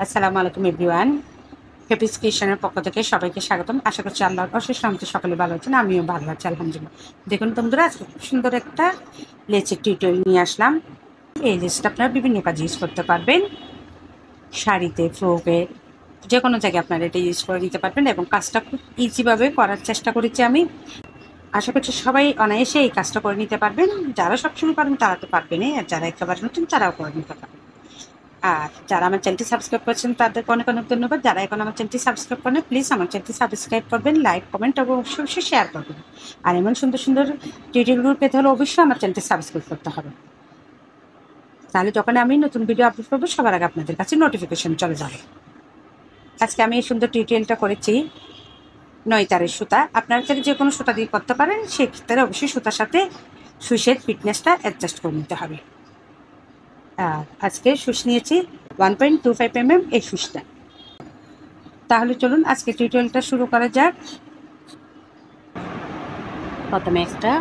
আসসালামু আলাইকুম everyone. Happy's কিচেনের পক্ষ থেকে সবাইকে স্বাগতম। আশা করছি আল্লাহর অশেষ রহমতে সকলে ভালো আছেন, আমিও ভালো আছি আলহামদুলিল্লাহ। দেখুন বন্ধুরা, আজকে খুব সুন্দর একটা লেচের টিউটোরিয়াল নিয়ে আসলাম। এই লেচটা আপনারা বিভিন্ন কাজে ইউজ করতে পারবেন, শাড়িতে, ফ্রকে, যে কোনো জায়গায় আপনারা এটা ইউজ করে নিতে পারবেন এবং কাজটা খুব ইজিভাবে করার চেষ্টা করেছি আমি। আশা করছি সবাই অনায়াসে এই কাজটা করে নিতে পারবেন। যারা সবসময় পারেন তারা তো পারবেনই, আর যারা একেবারে নতুন তারাও করে নিতে পারবেন। আর যারা আমার চ্যানেলটি সাবস্ক্রাইব করেছেন তাদেরকে অনেক অনেক ধন্যবাদ। যারা এখন আমার চ্যানেলটি সাবস্ক্রাইব করেন, প্লিজ আমার চ্যানেলটি সাবস্ক্রাইব করবেন, লাইক, কমেন্ট এবং অবশ্যই শেয়ার করবেন। আর এমন সুন্দর সুন্দর টিউটোরিয়ালগুলো পেতে হলে অবশ্যই আমার চ্যানেলটি সাবস্ক্রাইব করতে হবে। তাহলে যখন আমি নতুন ভিডিও আপলোড করবো সবার আগে আপনাদের কাছে নোটিফিকেশন চলে যাবে। আজকে আমি এই সুন্দর টিউটোরিয়ালটা করেছি 9 তারের সুতা। আপনারা চাইলে যে কোনো সুতা দিয়ে করতে পারেন, সেক্ষেত্রে অবশ্যই সুতার সাথে সুইচের ফিটনেসটা অ্যাডজাস্ট করে নিতে হবে। আজকে সুইচ নিয়েছি 1.25 mm এই সুইচটা। তাহলে চলুন আজকে টিউটোরিয়ালটা শুরু করা যাক। প্রথমে একটা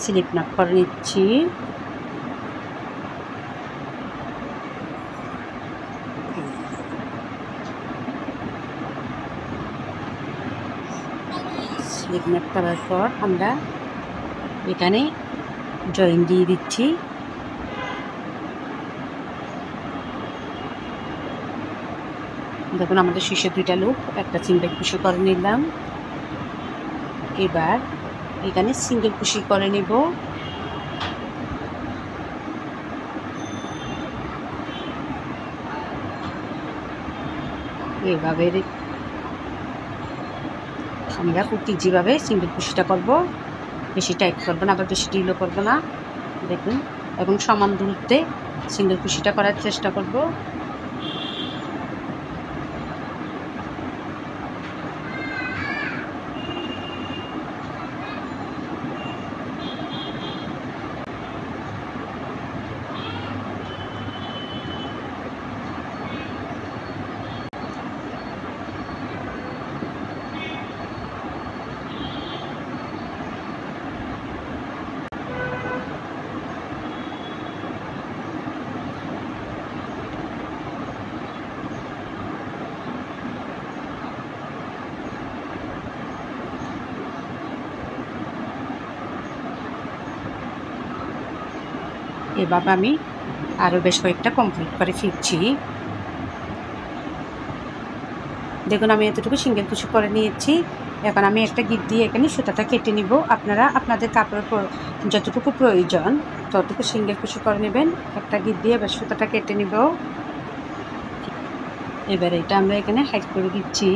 স্লিপ নট করে নিচ্ছি। স্লিপ নট করার পর আমরা এখানে জয়েন দিয়ে দিচ্ছি। দেখুন আমাদের শীর্ষে দুইটা লুপ, একটা সিঙ্গেল কুশি করে নিলাম। এবার এখানে সিঙ্গেল কুশি করে নেব। এভাবে আমরা খুব ইজিভাবে সিঙ্গেল কুশিটা করব, বেশি টাইট করবো না, আবার বেশি ঢিলও করবো না। দেখুন, এবং সমান দূরত্বে সিঙ্গেল কুশিটা করার চেষ্টা করব। এভাবে আমি আরও বেশ কয়েকটা কমপ্লিট করে ফিরছি। দেখুন আমি এতটুকু সিঙ্গেল কুশি করে নিয়েছি। এখন আমি একটা গিট দিয়ে এখানে সুতাটা কেটে নিব। আপনারা আপনাদের কাপড়ের যতটুকু প্রয়োজন ততটুকু সিঙ্গেল কুশি করে নেবেন। একটা গিট দিয়ে এবার সুতাটা কেটে নিব। এবার এটা আমরা এখানে হাইড করে দিচ্ছি।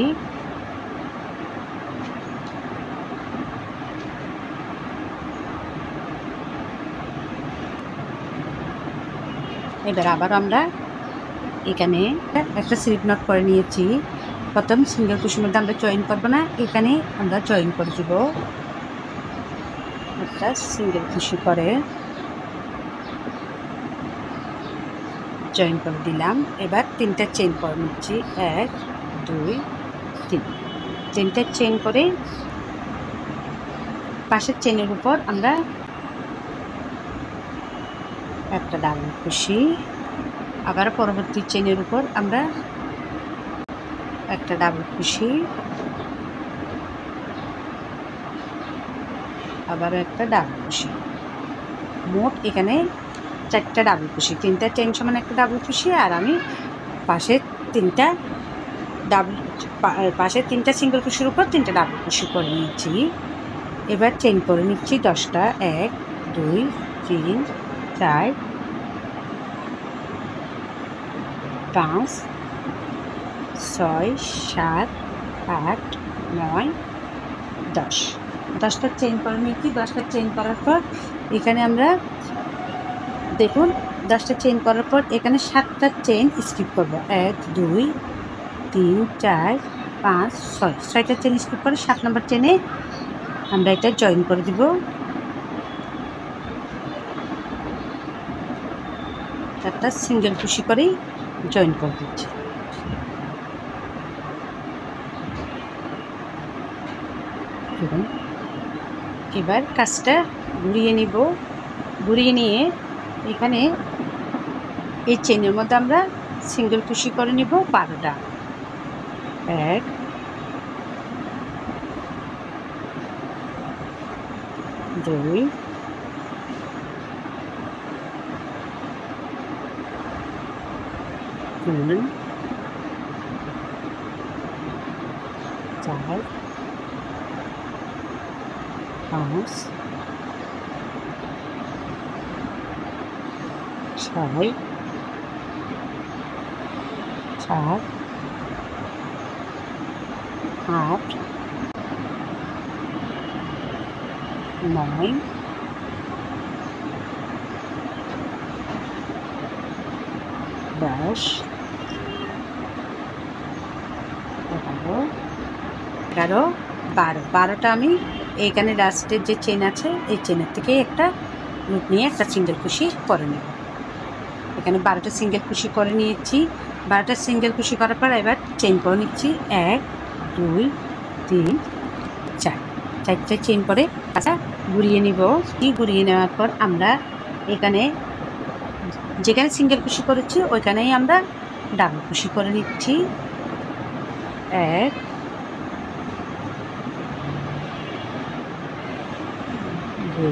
এবার আবার আমরা এখানে একটা স্লিপ নট করে নিয়েছি। প্রথম সিঙ্গেল কুশির মধ্যে আমরা জয়েন করবো না, এখানে আমরা জয়েন করে দেব। একটা সিঙ্গেল কুশি করে জয়েন করে দিলাম। এবার তিনটা চেইন করে নিচ্ছি, 1 2 3। তিনটা চেইন করে পাশের চেনের উপর আমরা একটা ডাবল কুশি, আবার পরবর্তী চেনের উপর আমরা একটা ডাবল কুশি, আবার একটা ডাবল কুশি। মোট এখানে 4টা ডাবল কুশি, 3টা চেন সমান একটা ডাবল কুশি, আর আমি পাশে 3টা সিঙ্গেল কুশির উপর 3টা ডাবল কুশি করে নিচ্ছি। এবার চেন করে নিচ্ছি 10টা। 1 2 3 4 5 6 7 8 9 10। 10টা চেইন করে নিচ্ছি। 10টা চেইন করার পর এখানে আমরা দেখুন 10টা চেইন করার পর এখানে 7টা চেইন স্কিপ করব। 1 2 3 4 5 6, 6টা চেইন স্কিপ করে 7 নম্বর চেনে আমরা এটা জয়েন করে দিব। একটা সিঙ্গেল কুশি করেই জয়েন করে দিচ্ছি। এবার কাজটা ঘুরিয়ে নিব। ঘুরিয়ে নিয়ে এখানে এই চেনের মধ্যে আমরা সিঙ্গেল কুশি করে নিব 12টা। 1 2 3 4 5 6 7 8 9 10 11 12 12টা আমি এইখানে লাস্টের যে চেন আছে এই চেনের থেকে একটা লুপ নিয়ে একটা সিঙ্গেল কুশি করে নেব। এখানে 12টা সিঙ্গেল কুশি করে নিয়েছি। 12টা সিঙ্গেল কুশি করার পর এবার চেন করে নিচ্ছি 1 2 3 4 4টে চেন করে আচ্ছা ঘুরিয়ে নিব। ঘুরিয়ে নেওয়ার পর আমরা এখানে যেখানে সিঙ্গেল কুশি করেছি ওইখানেই আমরা ডাবল কুশি করে নিচ্ছি। 1 2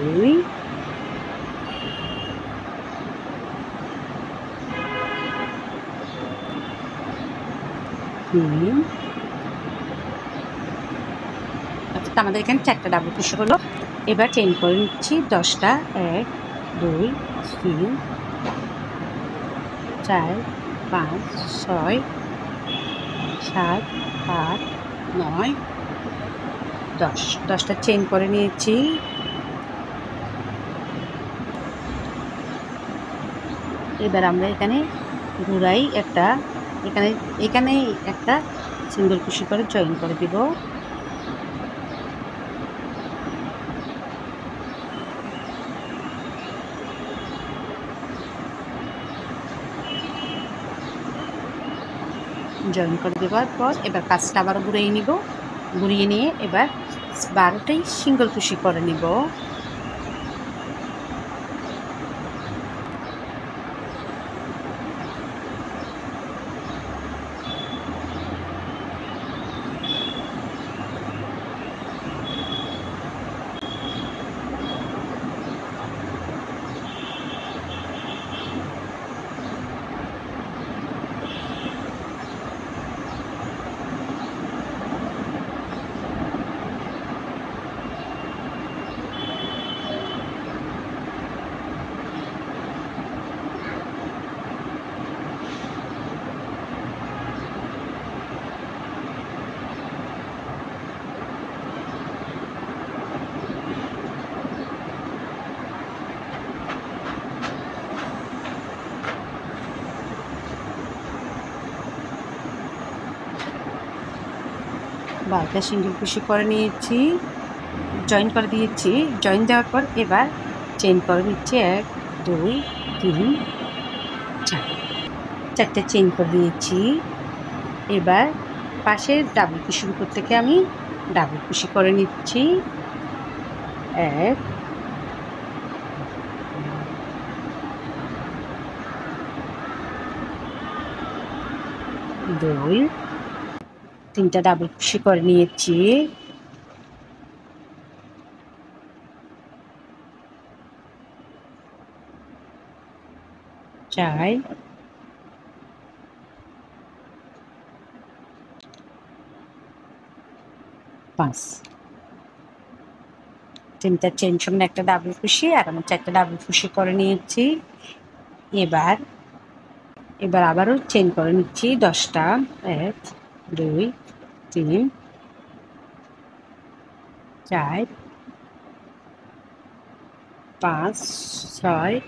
3 অর্থাৎ আমাদের এখানে 4টা ডাবল কুশি হলো। এবার চেন করে নিচ্ছি 10টা। 1 2 3 4 5 6 7 8 9 10 10টা চেন করে নিয়েছি। এবার আমরা এখানে ঘুরাই একটা এখানে একটা সিঙ্গেল কুশি করে জয়েন করে দিব। জয়েন করে দেওয়ার পর এবার কাজটা আবার ঘুরিয়ে নিব। ঘুরিয়ে নিয়ে এবার 12টাই সিঙ্গেল কুশি করে নিব। বারোটা সিঙ্গেল কুশি করে নিয়েছি, জয়েন করে দিয়েছি। জয়েন দেওয়ার পর এবার চেন করে নিচ্ছি 1 2 3 4 4টে চেন করে দিয়েছি। এবার পাশে ডাবল কুশির উপর থেকে আমি ডাবল কুশি করে নিচ্ছি। 1 2 3টা ডাবল কুশি করে নিয়েছি। চার 5 3টা চেন সঙ্গে একটা ডাবল কুশি আর আমি 4টা ডাবল কুশি করে নিয়েছি। এবার আবারও চেন করে নিচ্ছি 10টা। 1 2 3 4 5 6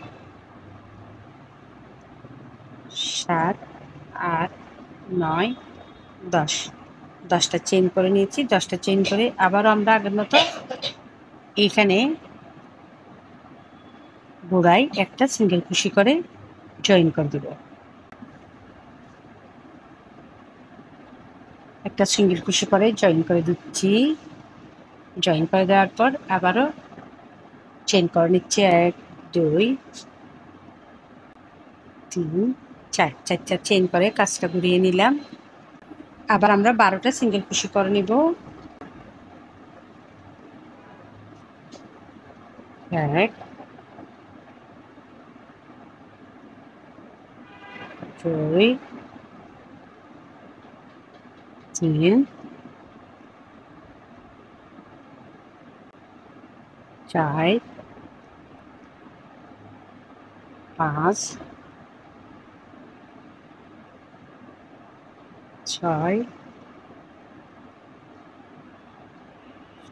7 8 9 10 10টা চেন করে নিয়েছি। 10টা চেন করে আবারও আমরা আগের মতো এইখানে গোড়ায় একটা সিঙ্গেল কুশি করে জয়েন করে দেব। একটা সিঙ্গেল কুশি করে জয়েন করে দিচ্ছি। জয়েন করে দেওয়ার পর আবারও চেন করে নিচ্ছি 1 2 3 চারটা চেইন করে কাজটা ঘুরিয়ে নিলাম। আবার আমরা 12টা সিঙ্গেল কুশি করে নিব। 1 2 3 4 5 6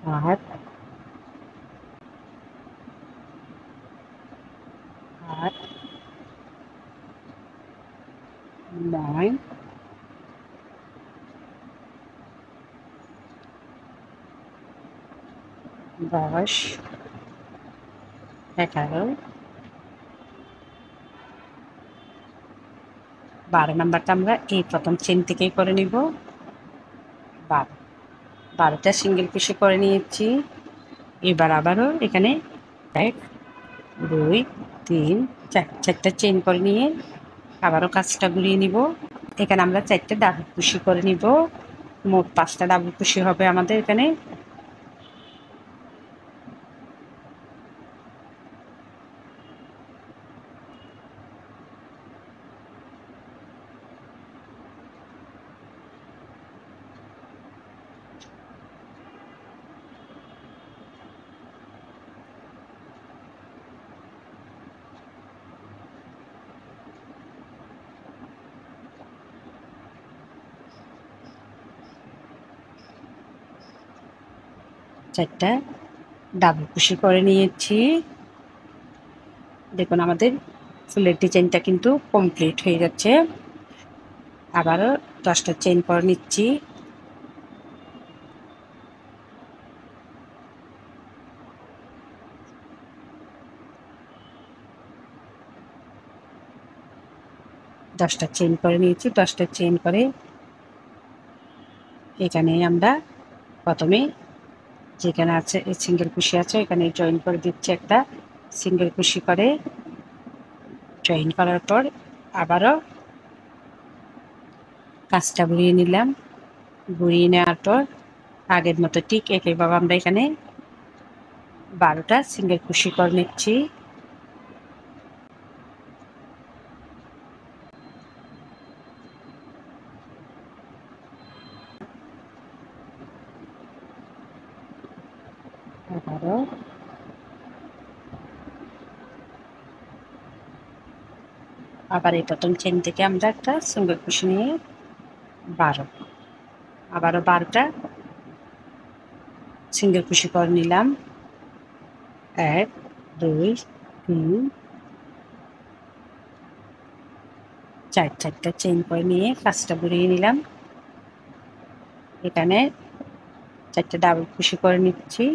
7 8 9 10 11 12 নাম্বারটা আমরা এই প্রথম চেন থেকেই করে নিব। 12টা সিঙ্গেল কুশি করে নিয়েছি। এবার আবারও এখানে 1 2 3 4 চারটা চেন করে নিয়ে আবারও কাজটা ঘুরিয়ে নিব। এখানে আমরা 4টে ডাবল কুশি করে নিব। মোট 5টা ডাবল কুশি হবে আমাদের এখানে। চারটা ডাবল কুশি করে নিয়েছি। দেখুন আমাদের ফুলের ডিজাইনটা কিন্তু কমপ্লিট হয়ে যাচ্ছে। আবারও 10টা চেইন করে নিচ্ছি। দশটা চেইন করে নিয়েছি। 10টা চেইন করে এখানে আমরা প্রথমে যেখানে আছে সিঙ্গেল কুশি আছে এখানে জয়েন করে দিচ্ছি। একটা সিঙ্গেল কুশি করে জয়েন করার পর আবারও কাজটা ঘুরিয়ে নিলাম। ঘুরিয়ে নেওয়ার পর আগের মতো ঠিক একইভাবে আমরা এখানে 12টা সিঙ্গেল কুশি করে নিচ্ছি। আবার এই প্রথম চেন থেকে আমরা একটা সিঙ্গেল কুশি নিয়ে 12 আবারও 12টা সিঙ্গেল কুশি করে নিলাম। 1 2 3 4 চারটা চেইন করে নিয়ে কাজটা ঘুরিয়ে নিলাম। এখানে 4টে ডাবল কুশি করে নিচ্ছি।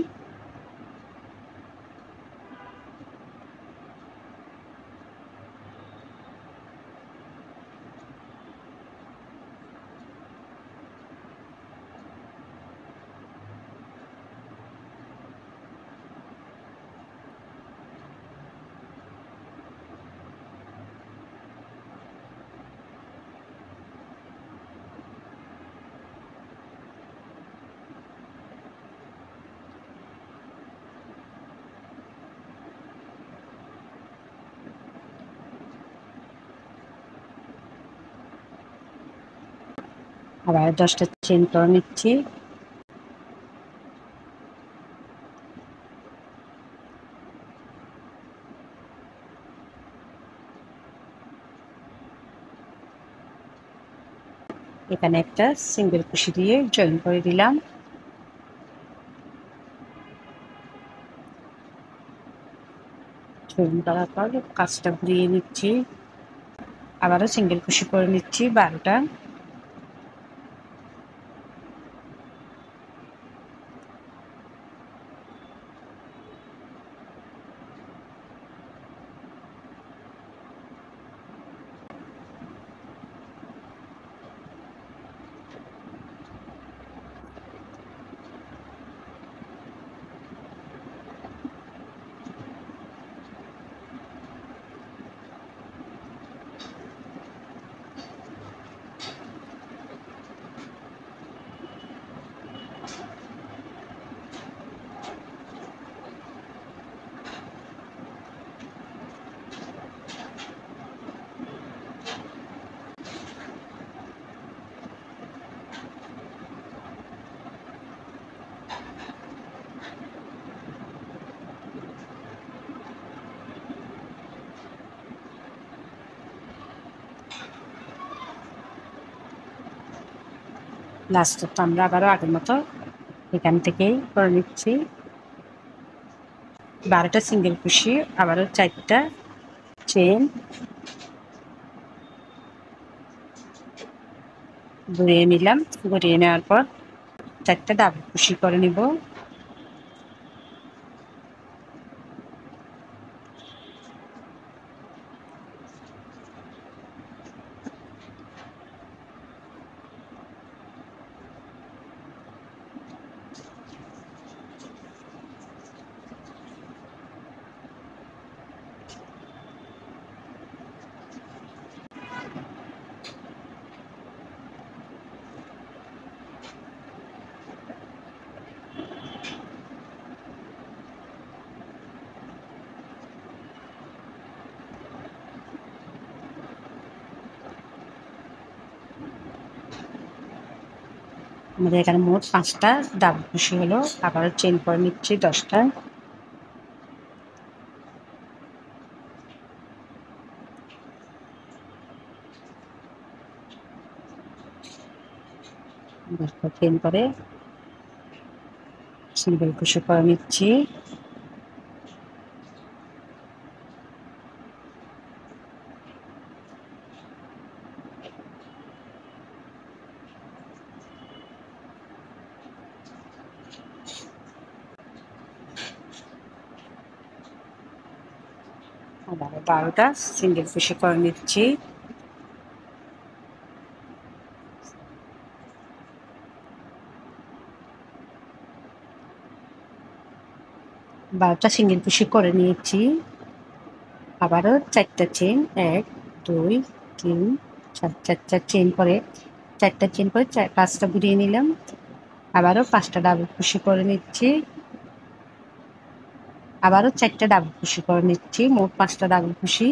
আবার 10টা চেইন করে নিচ্ছি। এখানে একটা সিঙ্গেল কুশি দিয়ে জয়েন করে দিলাম। জয়েন করার পর কাজটা ঘুরিয়ে নিচ্ছি। আবারও সিঙ্গেল কুশি করে নিচ্ছি 12টা। লাস্টটা আমরা আবারও আগের মতো এখান থেকেই করে নিচ্ছি। 12টা সিঙ্গেল কুশি, আবারও 4টা চেন ঘুরিয়ে নিলাম। ঘুরিয়ে নেওয়ার পর 4টা ডাবল কুশি করে নিব। আমাদের এখানে মোট 5টা ডাবল কুশি হলো। আবারও চেন করে নিচ্ছি 10টা। চেন করে সিঙ্গেল কুশি করে নিচ্ছি। আবার 12টা সিঙ্গেল কুশি করে নিচ্ছি। বারোটা সিঙ্গেল কুশি করে নিয়েছি। আবারও 4টা চেন, 1 2 3 4, 4টা চেন করে 4টা চেন করে 5টা ঘুরিয়ে নিলাম। আবারও 5টা ডাবল কুশি করে নিচ্ছি। আবারও 4টা ডাবল কুশি করে নিচ্ছি। মোট 5টা ডাবল কুশি।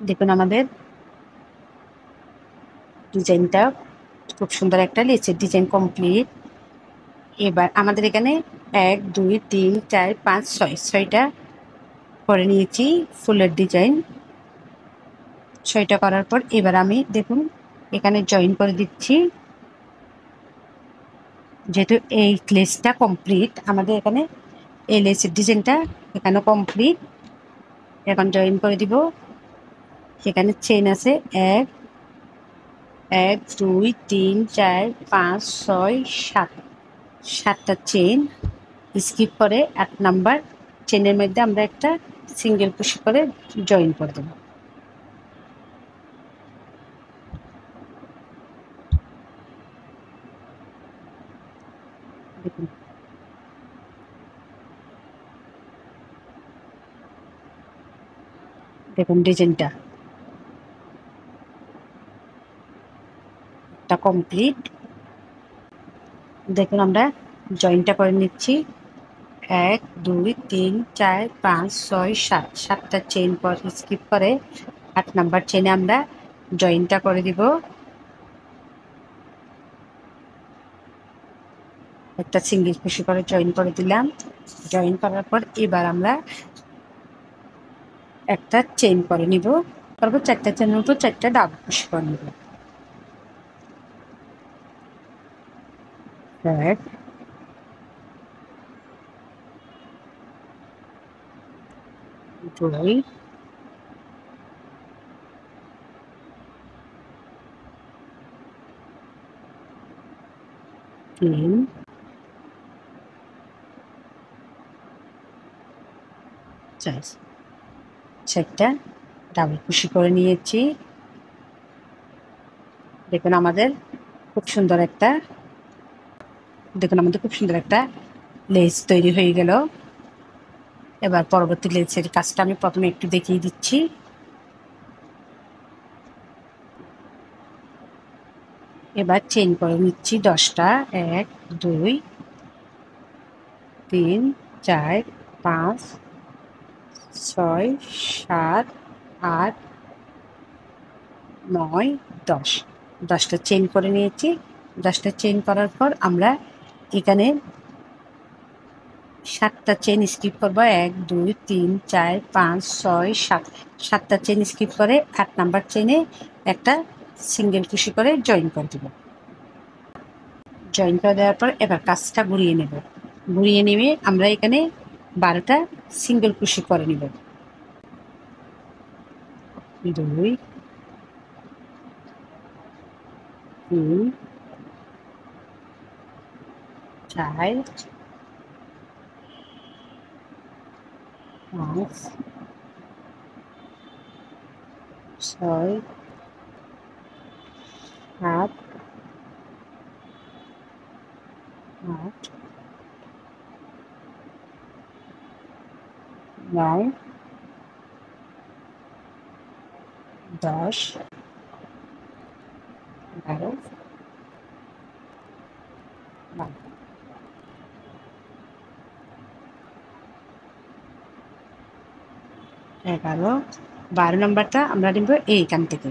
দেখুন আমাদের ডিজাইনটা খুব সুন্দর একটা লেসের ডিজাইন কমপ্লিট। এবার আমাদের এখানে 1 2 3 4 5 6 6টা করে নিয়েছি ফুলের ডিজাইন। 6টা করার পর এবার আমি দেখুন এখানে জয়েন করে দিচ্ছি। যেহেতু এই লেসটা কমপ্লিট, আমাদের এখানে এই লেসের ডিজাইনটা এখানে কমপ্লিট। এখন জয়েন করে দিব। সেখানে চেন আছে 1 1 2 3 4 5 6 7, 7টা চেন স্কিপ করে 8 নাম্বার চেনের মধ্যে আমরা একটা সিঙ্গেল কুশি করে জয়েন করে দেব। দেখুন দেখুন ডিজাইনটা কমপ্লিট। দেখুন আমরা জয়েনটা করে নিচ্ছি। 1 2 3 4 5 6 7, 7টা চেন পর স্কিপ করে 8 নাম্বার চেনে আমরা জয়েনটা করে দিব। একটা সিঙ্গেল কুশি করে জয়েন করে দিলাম। জয়েন করার পর এবার আমরা একটা চেন করে নিব। তারপর 4টা চেনের উপর 4টা ডাবল কুশি করে নিব। 1 2 3 4, 4টা ডাবল কুশি করে নিয়েছি। দেখুন আমাদের খুব সুন্দর একটা লেস তৈরি হয়ে গেল। এবার পরবর্তী লেসের কাজটা আমি প্রথমে একটু দেখিয়ে দিচ্ছি। এবার চেইন করে নিচ্ছি 10টা। 1 2 3 4 5 6 7 8 9 10। 10টা চেইন করে নিয়েছি। 10টা চেইন করার পর আমরা এখানে 7টা চেইন স্কিপ করবো। 1 2 3 4 5 6 7। 7টা চেইন স্কিপ করে 8 নাম্বার চেইনে একটা সিঙ্গেল কুশি করে জয়েন করে দেবো। জয়েন করে দেওয়ার পর এবার কাজটা ঘুরিয়ে নেব। ঘুরিয়ে নেবে আমরা এখানে 12টা সিঙ্গেল কুশি করে নেব। 2 3 4 5 6 7 8 9 10 11 12। 11 12 নাম্বারটা আমরা নিব এইখান থেকে।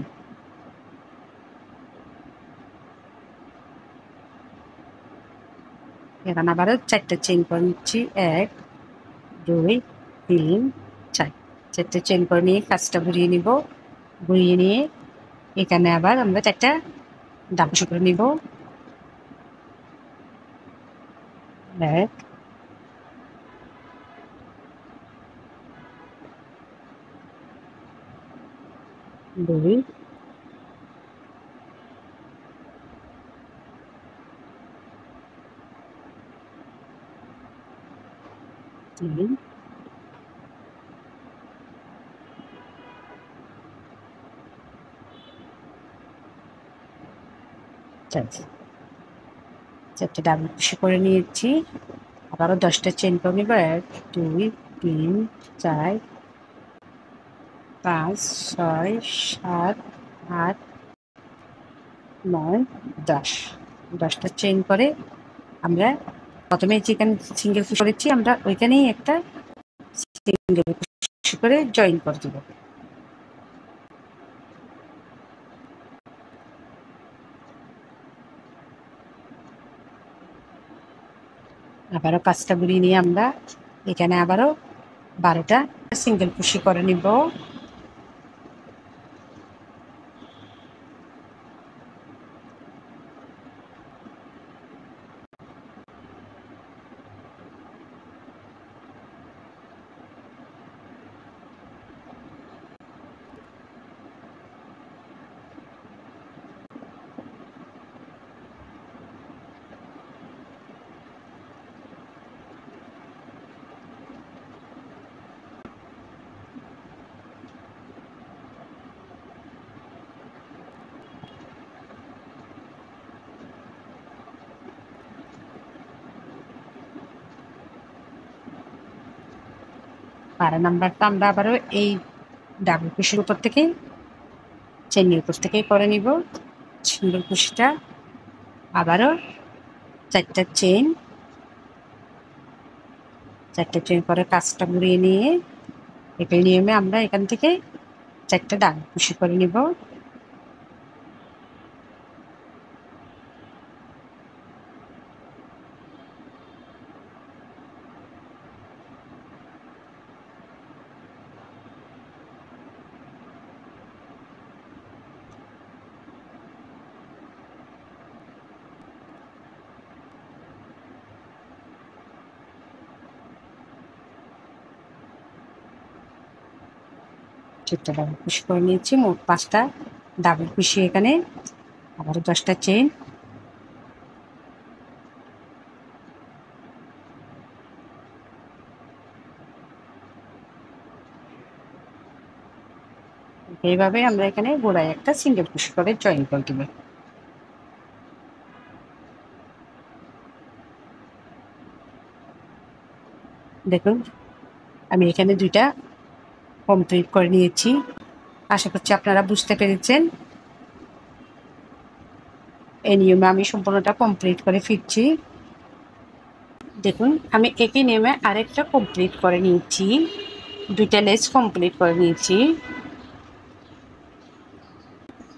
এখানে আবারও 4টা চেইন করে নিচ্ছি। 1 2 3 4। 4টে চেইন করে নিয়ে কাজটা ঘুরিয়ে নিব। ঘুরিয়ে নিয়ে এখানে আবার আমরা 4টা ডাবল কুশি করে নিব। 1 2 3 4। 4টে ডাবল কুশি করে নিয়েছি। আবারও 10টা চেইন করে নিব। 1 2 3 4 5 6 7 8 9 10। 10টা চেইন করে আমরা প্রথমে যেখানে সিঙ্গেল কুশি করেছি আমরা ওইখানেই একটা সিঙ্গেল কুশি করে জয়েন করে দেব। আবারও কাজটা ঘুরিয়ে নিয়ে আমরা এখানে আবারও 12টা সিঙ্গেল কুশি করে নিব। বারো নাম্বারটা আমরা আবারও এই ডাবল কুশির উপর থেকে চেনের উপর থেকেই করে নিব। সিঙ্গেল কুশিটা আবারও 4টা চেন। 4টা চেন করে কাজটা ঘুরিয়ে নিয়ে একই নিয়মে আমরা এখান থেকে 4টা ডাবল কুশি করে নিব। চারটা ডাবল কুশি করে নিয়েছি। মোট 5টা ডাবল কুশি এখানে। আবারও 10টা চেন। এইভাবে আমরা এখানে গোড়ায় একটা সিঙ্গেল কুশি করে জয়েন করে দেব। দেখুন আমি এখানে 2টা কমপ্লিট করে নিয়েছি। আশা করছি আপনারা বুঝতে পেরেছেন। এই নিয়মে আমি সম্পূর্ণটা কমপ্লিট করে ফিরছি। দেখুন আমি একই নিয়মে আরেকটা কমপ্লিট করে নিয়েছি, দুইটা লেস কমপ্লিট করে নিয়েছি।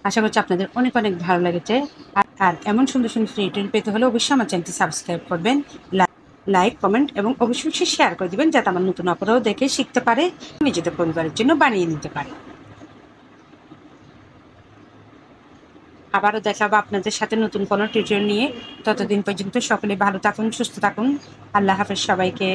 আশা করছি আপনাদের অনেক অনেক ভালো লেগেছে। আর এমন সুন্দর সুন্দর টিউটোরিয়াল পেতে হলে অবশ্যই আমার চ্যানেলটি সাবস্ক্রাইব করবেন, লাইক কমেন্ট এবং অবশ্যই শেয়ার করে দিবেন, যাতে আমার নতুন অপরাও দেখে শিখতে পারে, নিজেদের পরিবারের জন্য বানিয়ে নিতে পারে। আবারও দেখাবো আপনাদের সাথে নতুন কোনো টিউটোরিয়াল নিয়ে। ততদিন পর্যন্ত সকলে ভালো থাকুন, সুস্থ থাকুন। আল্লাহ হাফেজ সবাইকে।